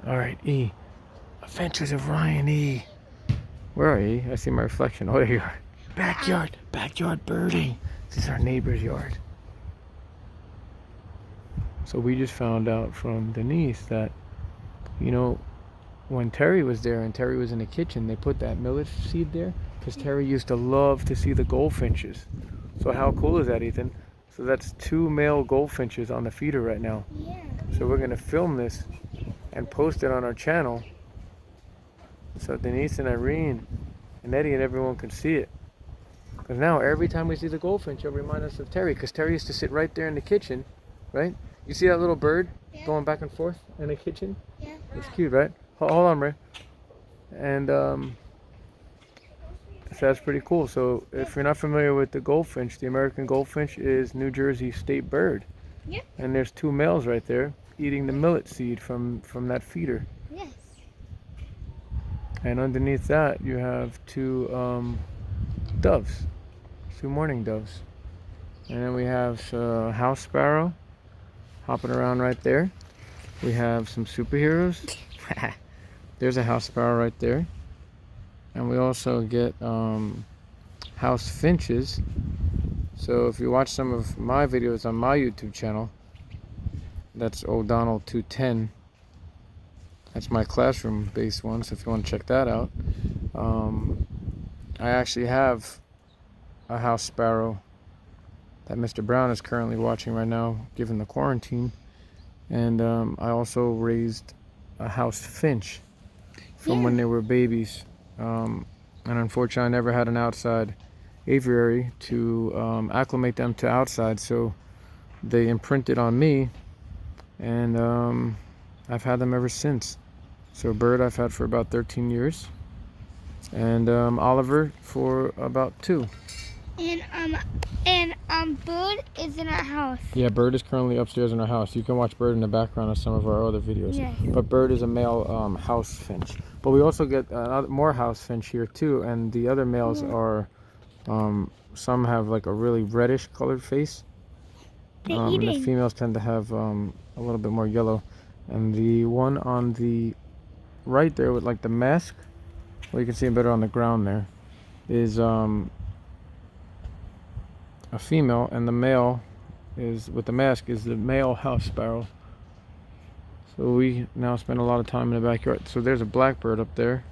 All right, E. Adventures of Ryan E. Where are you? I see my reflection. Oh, there you are. Backyard birding. This is our neighbor's yard. So we just found out from Denise that, you know, when Terry was there and Terry was in the kitchen, they put that millet seed there because Terry used to love to see the goldfinches. So how cool is that, Ethan? So that's 2 male goldfinches on the feeder right now. Yeah. So we're gonna film this and post it on our channel so Denise and Irene and Eddie and everyone can see it. Because now every time we see the goldfinch, it'll remind us of Terry. Because Terry used to sit right there in the kitchen, right? You see that little bird going back and forth in the kitchen? Yeah. It's cute, right? Hold on, Ray. And so that's pretty cool. So if you're not familiar with the goldfinch, the American goldfinch is New Jersey state bird. Yeah. And there's 2 males right there eating the millet seed from that feeder. Yes. And underneath that, you have 2 doves, 2 mourning doves. And then we have a house sparrow hopping around right there. We have some superheroes. There's a house sparrow right there. And we also get house finches. So if you watch some of my videos on my YouTube channel, that's O'Donnell 210. That's my classroom based one, so if you want to check that out. I actually have a house sparrow that Mr. Brown is currently watching right now, given the quarantine. And I also raised a house finch from when they were babies. And unfortunately, I never had an outside aviary to acclimate them to outside, so they imprinted on me, and I've had them ever since. So bird I've had for about 13 years, and Oliver for about 2. And Bird is in our house. Yeah, Bird is currently upstairs in our house. You can watch Bird in the background of some of our other videos. Yes. But Bird is a male house finch. But we also get more house finch here too, and the other males are, some have like a really reddish colored face. And the females tend to have a little bit more yellow. And the one on the right there with like the mask, well, you can see him better on the ground there, is a female, and the male is with the mask is the male house sparrow. So we now spend a lot of time in the backyard. So there's a blackbird up there.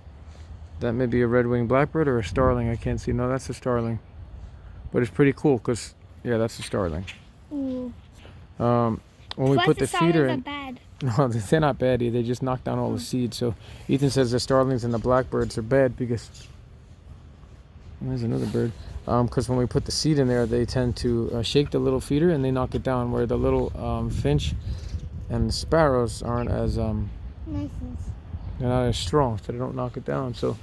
That may be a red-winged blackbird or a starling. I can't see. No, that's a starling. But it's pretty cool because, yeah, that's a starling. Ooh. When we put the feeder in, bad. no, they're not bad either. They just knock down all the seeds. So Ethan says the starlings and the blackbirds are bad because there's another bird. Because when we put the seed in there, they tend to shake the little feeder and they knock it down. Where the little finch and the sparrows aren't as Nice. they're not as strong, so they don't knock it down. So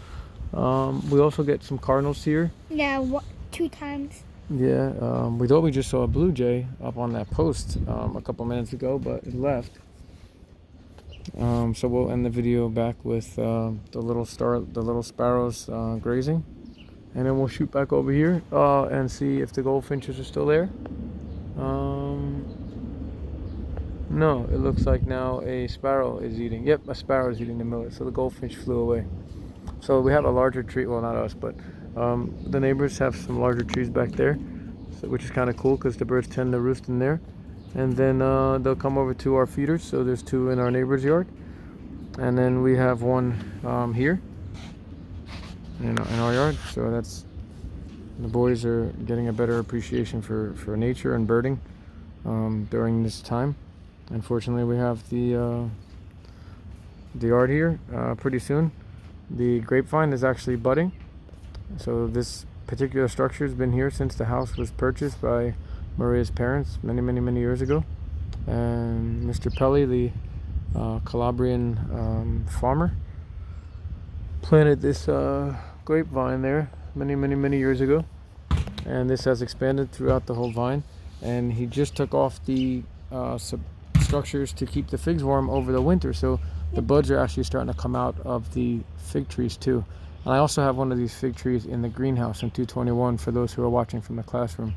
we also get some cardinals here. Yeah, 2 times. Yeah, we thought we just saw a blue jay up on that post a couple minutes ago, but it left. So we'll end the video back with the little sparrows grazing, and then we'll shoot back over here and see if the goldfinches are still there. No, it looks like now a sparrow is eating. Yep, a sparrow is eating the millet, so the goldfinch flew away. So we have a larger tree, well, not us, but the neighbors have some larger trees back there, so, which is kind of cool because the birds tend to roost in there. And then they'll come over to our feeders, so there's 2 in our neighbor's yard. And then we have 1 here in our yard, so that's, the boys are getting a better appreciation for nature and birding during this time. Unfortunately, we have the yard here pretty soon. The grapevine is actually budding. So this particular structure has been here since the house was purchased by Maria's parents many years ago. And Mr. Pelly, the Calabrian farmer, planted this grapevine there many years ago. And this has expanded throughout the whole vine. And he just took off the structures to keep the figs warm over the winter, so the buds are actually starting to come out of the fig trees too. And I also have one of these fig trees in the greenhouse in 221 for those who are watching from the classroom.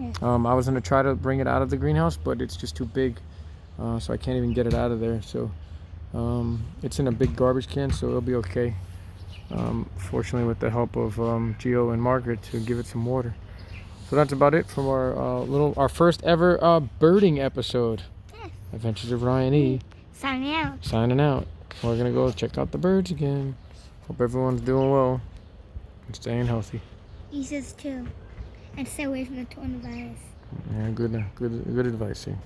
Yeah. I was going to try to bring it out of the greenhouse, but it's just too big, so I can't even get it out of there. So It's in a big garbage can, so it'll be okay. Fortunately, with the help of Gio and Margaret to give it some water. So that's about it from our first ever birding episode. Yes. Adventures of Ryan E. Signing out. Signing out. We're gonna go check out the birds again. Hope everyone's doing well and staying healthy. He says too. And stay away from the coronavirus. Yeah, good advice here.